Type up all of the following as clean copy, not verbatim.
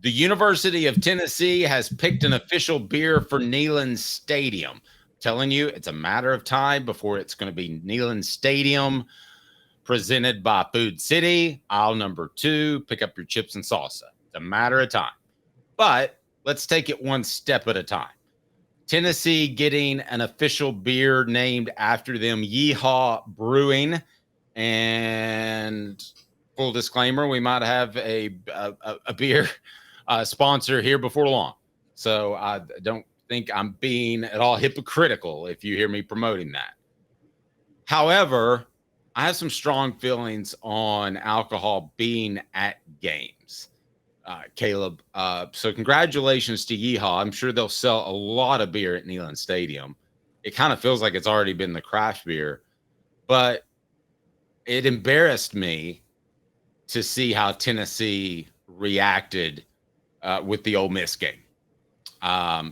The University of Tennessee has picked an official beer for Neyland Stadium. I'm telling you, it's a matter of time before it's going to be Neyland Stadium, presented by Food City, aisle number 2. Pick up your chips and salsa. It's a matter of time. But let's take it one step at a time. Tennessee getting an official beer named after them, Yee-haw Brewing. And full disclaimer, we might have a beer sponsor here before long. So I don't think I'm being at all hypocritical if you hear me promoting that. However, I have some strong feelings on alcohol being at games. Caleb, so congratulations to Yee-haw. I'm sure they'll sell a lot of beer at Neyland Stadium. It kind of feels like it's already been the craft beer, but it embarrassed me to see how Tennessee reacted with the Ole Miss game,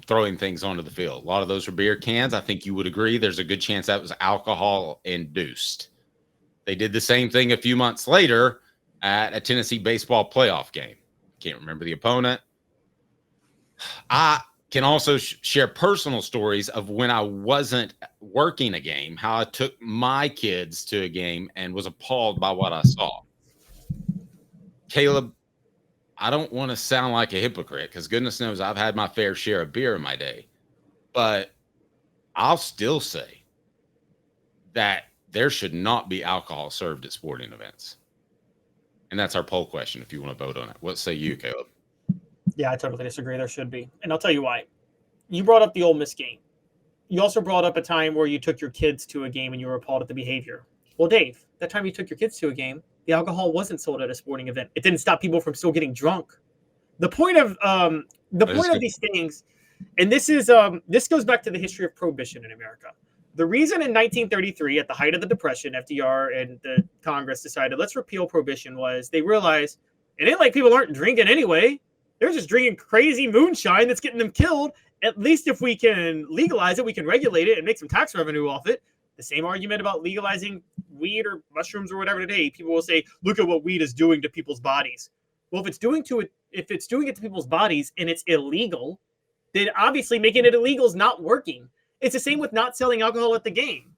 throwing things onto the field. A lot of those were beer cans. I think you would agree there's a good chance that was alcohol induced. They did the same thing a few months later at a Tennessee baseball playoff game. Can't remember the opponent. I can also share personal stories of when I wasn't working a game, how I took my kids to a game and was appalled by what I saw. Caleb, I don't want to sound like a hypocrite because goodness knows I've had my fair share of beer in my day, but I'll still say that there should not be alcohol served at sporting events. And that's our poll question if you want to vote on it. What say you, Caleb? Yeah, I totally disagree. There should be. And I'll tell you why. You brought up the Ole Miss game. You also brought up a time where you took your kids to a game and you were appalled at the behavior. Well, Dave, that time you took your kids to a game, the alcohol wasn't sold at a sporting event. It didn't stop people from still getting drunk. The point of these things, and this goes back to the history of prohibition in America. The reason in 1933, at the height of the Depression, FDR and the Congress decided let's repeal prohibition was they realized it ain't like people aren't drinking anyway. They're just drinking crazy moonshine that's getting them killed. At least if we can legalize it, we can regulate it and make some tax revenue off it. The same argument about legalizing weed or mushrooms or whatever today. People will say, look at what weed is doing to people's bodies. Well, if it's doing it to people's bodies and it's illegal, then obviously making it illegal is not working. It's the same with not selling alcohol at the game.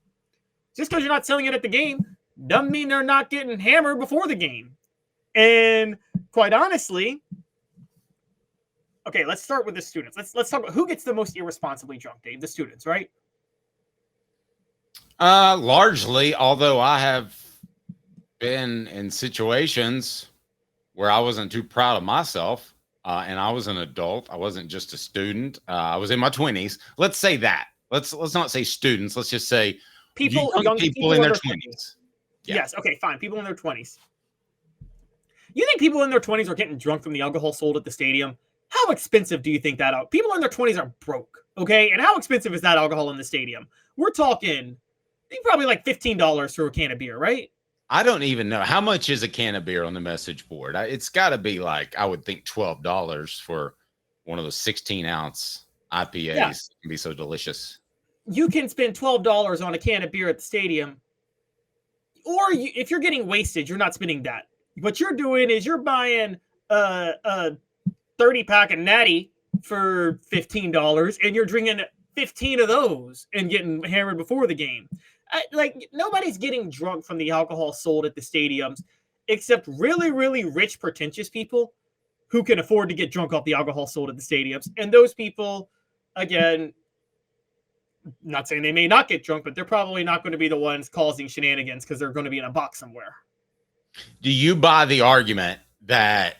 Just because you're not selling it at the game doesn't mean they're not getting hammered before the game. And quite honestly, okay, let's start with the students. Let's talk about who gets the most irresponsibly drunk, Dave. The students, right? Largely, although I have been in situations where I wasn't too proud of myself, and I was an adult. I wasn't just a student. I was in my 20s. Let's say that. Let's not say students. Let's just say young people in their 20s. Yeah. Yes. Okay. Fine. People in their 20s. You think people in their 20s are getting drunk from the alcohol sold at the stadium? How expensive do you think that out? People in their 20s are broke. Okay. And how expensive is that alcohol in the stadium? We're talking probably like $15 for a can of beer, right? I don't even know. How much is a can of beer on the message board? It's got to be like, I would think $12 for one of those 16-ounce IPAs. Yeah. It can be so delicious. You can spend $12 on a can of beer at the stadium. Or if you're getting wasted, you're not spending that. What you're doing is you're buying a 30-pack of Natty for $15, and you're drinking 15 of those and getting hammered before the game. Like, nobody's getting drunk from the alcohol sold at the stadiums except really, really rich, pretentious people who can afford to get drunk off the alcohol sold at the stadiums. And those people, again, not saying they may not get drunk, but they're probably not going to be the ones causing shenanigans because they're going to be in a box somewhere. Do you buy the argument that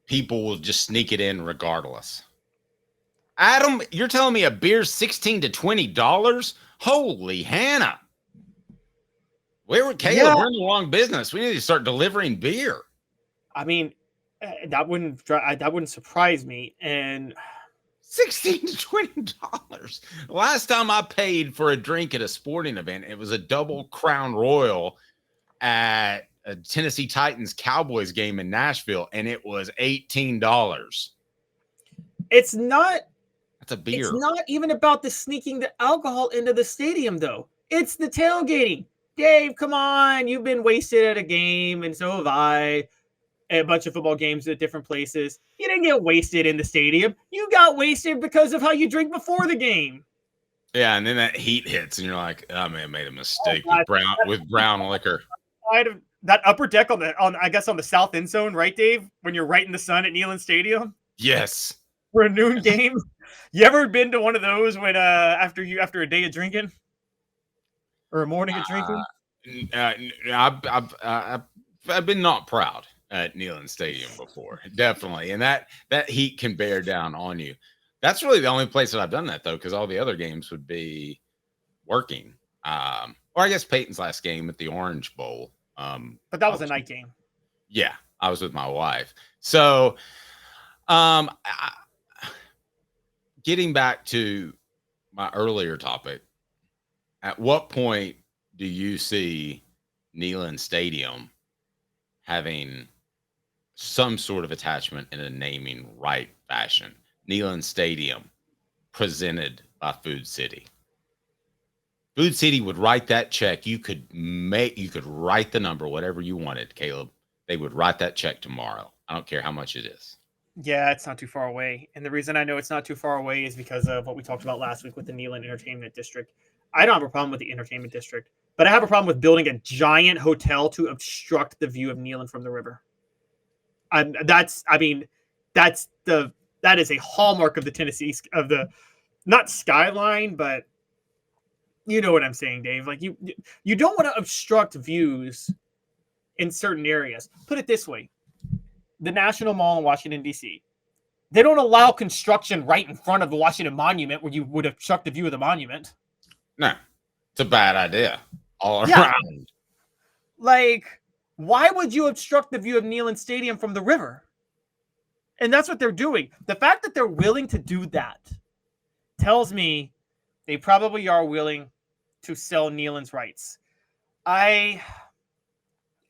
people will just sneak it in regardless? Adam, you're telling me a beer's $16 to $20? Holy Hannah. Caleb, we're in the wrong business. We need to start delivering beer. I mean, that wouldn't surprise me. And $16 to $20. Last time I paid for a drink at a sporting event, it was a double Crown Royal at a Tennessee Titans Cowboys game in Nashville, and it was $18. It's not. That's a beer. It's not even about the sneaking the alcohol into the stadium, though. It's the tailgating. Dave, come on. You've been wasted at a game, and so have I. a bunch of football games at different places. You didn't get wasted in the stadium. You got wasted because of how you drink before the game. Yeah, and then that heat hits, and you're like, "Oh man, I made a mistake with brown liquor." That upper deck on I guess on the south end zone, right, Dave? When you're right in the sun at Neyland Stadium Yes. for a noon game. You ever been to one of those when after a day of drinking or a morning of drinking? I've been not proud at Neyland Stadium before, definitely, and that heat can bear down on you. That's really the only place that I've done that though, because all the other games would be working. Or I guess Peyton's last game at the Orange Bowl. But that was a night game. Yeah, I was with my wife. So, getting back to my earlier topic, at what point do you see Neyland Stadium having some sort of attachment in a naming right fashion? Neyland Stadium, presented by Food City. Food City would write that check. You could write the number, whatever you wanted, Caleb. They would write that check tomorrow. I don't care how much it is. Yeah, it's not too far away. And the reason I know it's not too far away is because of what we talked about last week with the Neyland Entertainment District. I don't have a problem with the Entertainment District, but I have a problem with building a giant hotel to obstruct the view of Neyland from the river. That is a hallmark of the Tennessee, of the, not skyline, but you know what I'm saying, Dave. Like you don't want to obstruct views in certain areas. Put it this way. The National Mall in Washington, D.C., they don't allow construction right in front of the Washington Monument where you would obstruct the view of the monument. No, it's a bad idea all around. Like, why would you obstruct the view of Neyland Stadium from the river? And that's what they're doing. The fact that they're willing to do that tells me they probably are willing to sell Neyland's rights. I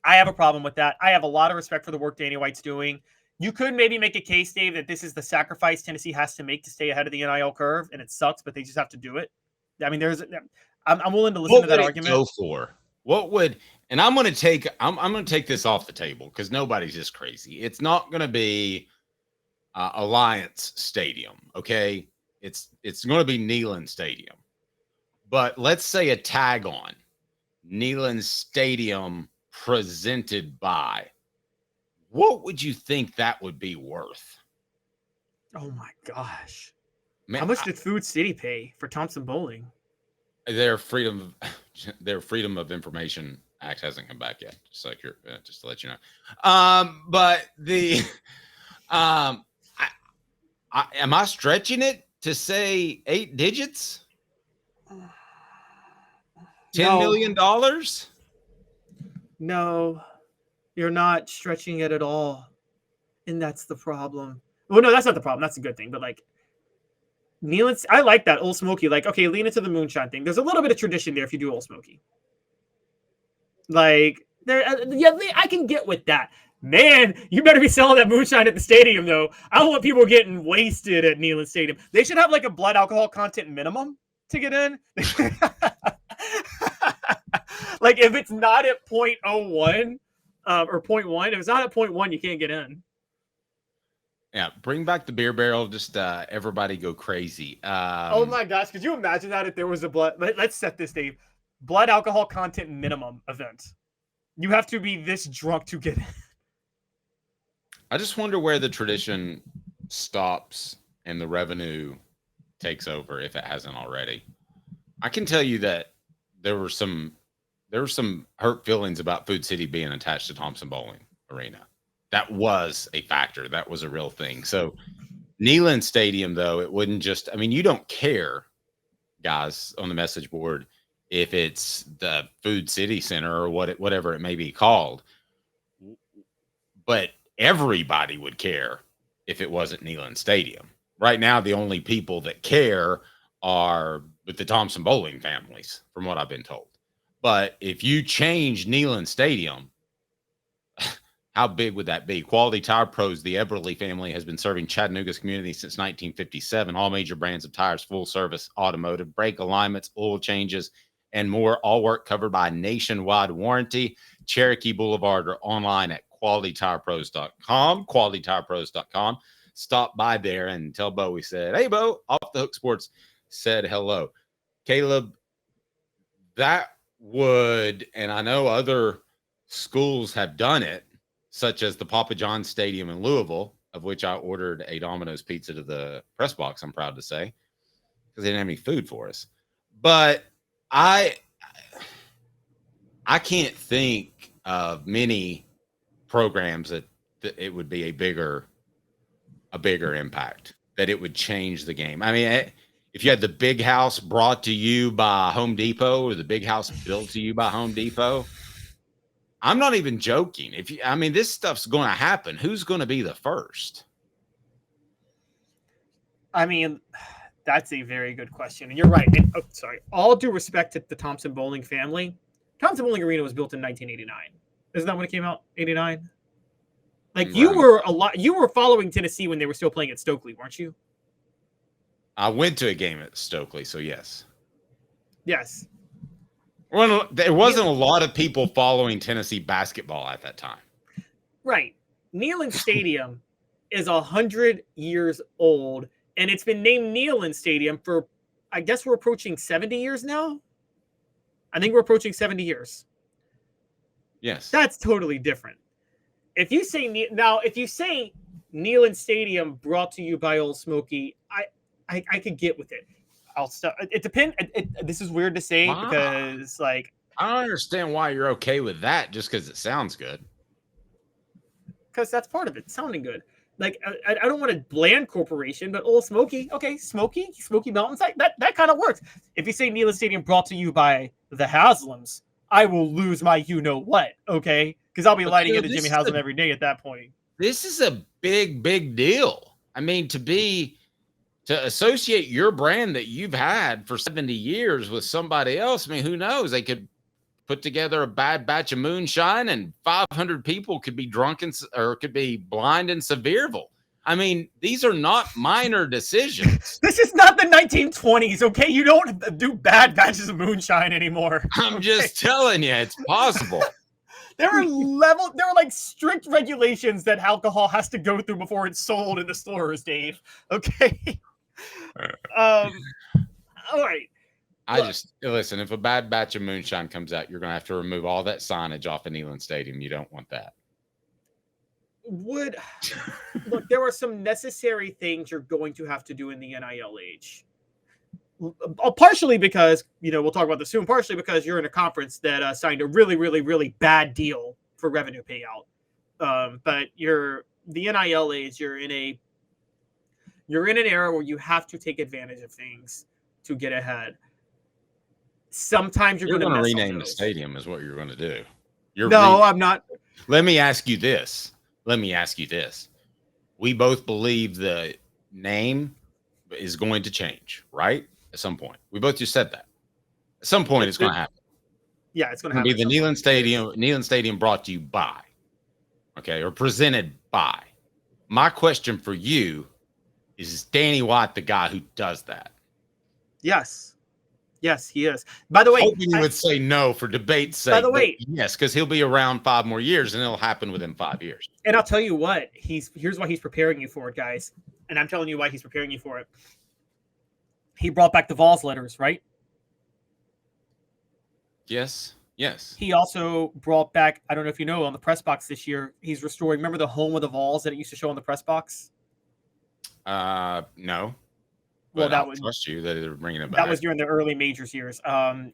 have a problem with that. I have a lot of respect for the work Danny White's doing. You could maybe make a case, Dave, that this is the sacrifice Tennessee has to make to stay ahead of the NIL curve, and it sucks, but they just have to do it. I mean, I'm willing to listen to that argument. Go for what would, and I'm going to take this off the table because nobody's just crazy. It's not going to be Alliance Stadium, okay? It's going to be Neyland Stadium, but let's say a tag on Neyland Stadium presented by. What would you think that would be worth? Oh my gosh. Man, how much did Food City pay for Thompson Bowling? Their Freedom of Information Act hasn't come back yet. Just to let you know. But the am I stretching it to say 8 digits? $10 million? No, you're not stretching it at all. And that's the problem. Well, no, that's not the problem. That's a good thing. But like Neyland, I like that Old Smoky. Like, okay, lean into the moonshine thing. There's a little bit of tradition there if you do Old Smoky. Like, I can get with that. Man, you better be selling that moonshine at the stadium, though. I don't want people getting wasted at Neyland Stadium. They should have like a blood alcohol content minimum to get in. Like, if it's not at 0.01 or 0.1, if it's not at 0.1, you can't get in. Yeah, bring back the beer barrel. Just everybody go crazy. Oh my gosh, could you imagine that if there was a blood? Let's set this, Dave. Blood alcohol content minimum event. You have to be this drunk to get in. I just wonder where the tradition stops and the revenue takes over if it hasn't already. I can tell you that there were some hurt feelings about Food City being attached to Thompson Bowling Arena. That was a factor. That was a real thing. So Neyland Stadium, though, it wouldn't just, I mean, you don't care, guys, on the message board if it's the Food City Center or whatever it may be called. But everybody would care if it wasn't Neyland Stadium. Right now, the only people that care are with the Thompson Bowling families, from what I've been told. But if you change Neyland Stadium, how big would that be? Quality Tire Pros, the Eberle family, has been serving Chattanooga's community since 1957. All major brands of tires, full service automotive, brake alignments, oil changes, and more. All work covered by a nationwide warranty. Cherokee Boulevard or online at qualitytirepros.com, qualitytirepros.com. Stop by there and tell Bo we said, hey, Bo, Off the Hook Sports said hello. Caleb, that would, and I know other schools have done it, such as the Papa John's Stadium in Louisville, of which I ordered a Domino's pizza to the press box, I'm proud to say, because they didn't have any food for us. But I can't think of many programs that it would be a bigger impact, that it would change the game. I mean, if you had the Big House brought to you by Home Depot or the Big House built to you by Home Depot, I'm not even joking. This stuff's going to happen. Who's going to be the first? I mean, that's a very good question. And you're right. And, all due respect to the Thompson Bowling family, Thompson Bowling Arena was built in 1989. Isn't that when it came out? 89? Like, right. You were following Tennessee when they were still playing at Stokely, weren't you? I went to a game at Stokely, so yes. Yes. Well, there wasn't a lot of people following Tennessee basketball at that time. Right. Neyland Stadium is 100 years old, and it's been named Neyland Stadium for, I guess we're approaching 70 years now. I think we're approaching 70 years. Yes. That's totally different. If you say Neyland Stadium brought to you by Old Smoky, I could get with it. I'll stop. It depends. This is weird to say because, like, I don't understand why you're okay with that just because it sounds good. Because that's part of it, sounding good. Like, I don't want a bland corporation, but Old Smoky, okay, Smoky Mountain, that kind of works. If you say Neyland Stadium brought to you by the Haslams, I will lose my you-know-what, okay? Because I'll be lighting into Jimmy Haslam every day at that point. This is a big deal. I mean, to associate your brand that you've had for 70 years with somebody else, I mean, who knows? They could put together a bad batch of moonshine and 500 people could be drunk or could be blind in Sevierville. I mean, these are not minor decisions. This is not the 1920s, okay? You don't do bad batches of moonshine anymore. I'm just telling you, it's possible. There are like strict regulations that alcohol has to go through before it's sold in the stores, Dave. Okay. All right. Listen, if a bad batch of moonshine comes out, you're going to have to remove all that signage off of Neyland Stadium. You don't want that. Look, there are some necessary things you're going to have to do in the NIL age. Partially because, we'll talk about this soon, partially because you're in a conference that signed a really, really, really bad deal for revenue payout. But the NIL age, you're in an era where you have to take advantage of things to get ahead. Sometimes you're going to rename the stadium is what you're going to do. I'm not. Let me ask you this. We both believe the name is going to change, right? At some point. We both just said that. At some point, it's going to happen. Yeah, it's going to happen. Be the Neyland Stadium brought to you by, okay, or presented by. My question for you is Danny White the guy who does that? Yes. Yes, he is. By the way, hoping you would say no for debate's sake. By the way, yes, because he'll be around 5 more years, and it'll happen within 5 years. And I'll tell you what, here's why he's preparing you for it, guys. And I'm telling you why he's preparing you for it. He brought back the Vols letters, right? Yes. He also brought back, I don't know if you know, on the press box this year, he's restoring, remember the home of the Vols that it used to show on the press box? No. Well, that would trust you that they're bringing it back. That was during the early majors years.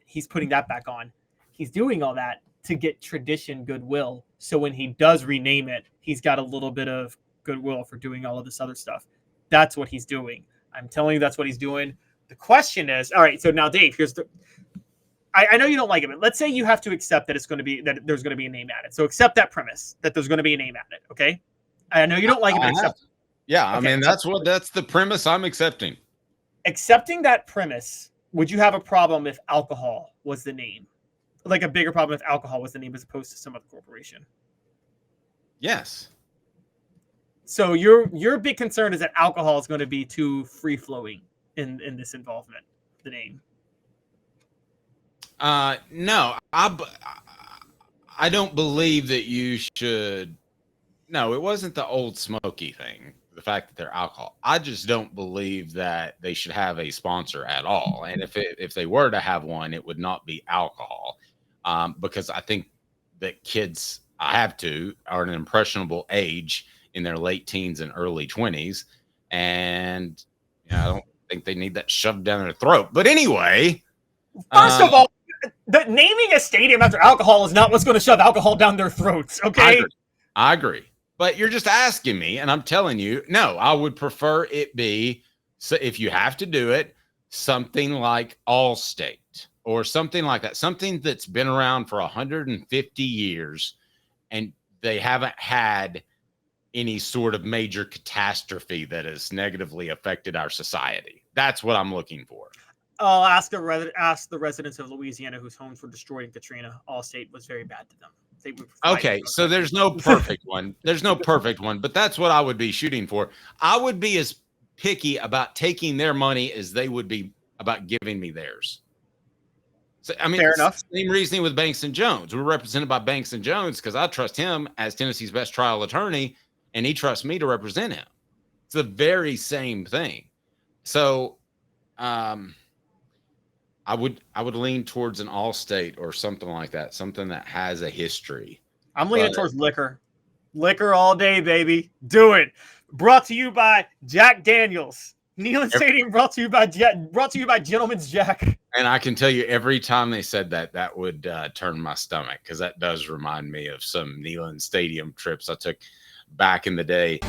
He's putting that back on. He's doing all that to get tradition goodwill. So when he does rename it, he's got a little bit of goodwill for doing all of this other stuff. That's what he's doing. I'm telling you, that's what he's doing. The question is, all right. So now, Dave, I know you don't like it, but let's say you have to accept that there's going to be a name added. So accept that premise that there's going to be a name added. Okay. I know you don't like it, but accept it. Yeah. Okay. I mean, that's the premise I'm accepting. Accepting that premise, would you have a problem if alcohol was the name? Like a bigger problem if alcohol was the name as opposed to some other corporation? Yes. So your big concern is that alcohol is going to be too free-flowing in this involvement, the name. No, I don't believe that you should No, it wasn't the old smoky thing. The fact that they're alcohol. I just don't believe that they should have a sponsor at all. And if they were to have one, it would not be alcohol, because I think that kids are at an impressionable age in their late teens and early 20s, and I don't think they need that shoved down their throat. But anyway, first of all, naming a stadium after alcohol is not what's going to shove alcohol down their throats. Okay, I agree. But you're just asking me, and I'm telling you, no, I would prefer it be, so if you have to do it, something like Allstate or something like that, something that's been around for 150 years and they haven't had any sort of major catastrophe that has negatively affected our society. That's what I'm looking for. I'll ask the residents of Louisiana whose homes were destroyed in Katrina. Allstate was very bad to them. Okay, so there's no perfect one. There's no perfect one, but that's what I would be shooting for. I would be as picky about taking their money as they would be about giving me theirs. So, I mean, fair enough. Same reasoning with Banks and Jones. We're represented by Banks and Jones because I trust him as Tennessee's best trial attorney, and he trusts me to represent him. It's the very same thing. So, I would lean towards an Allstate or something like that, something that has a history. I'm leaning towards liquor. Liquor all day, baby. Do it. Brought to you by Jack Daniels. Neyland Stadium brought to you by Gentleman's Jack. And I can tell you, every time they said that would turn my stomach, because that does remind me of some Neyland Stadium trips I took back in the day.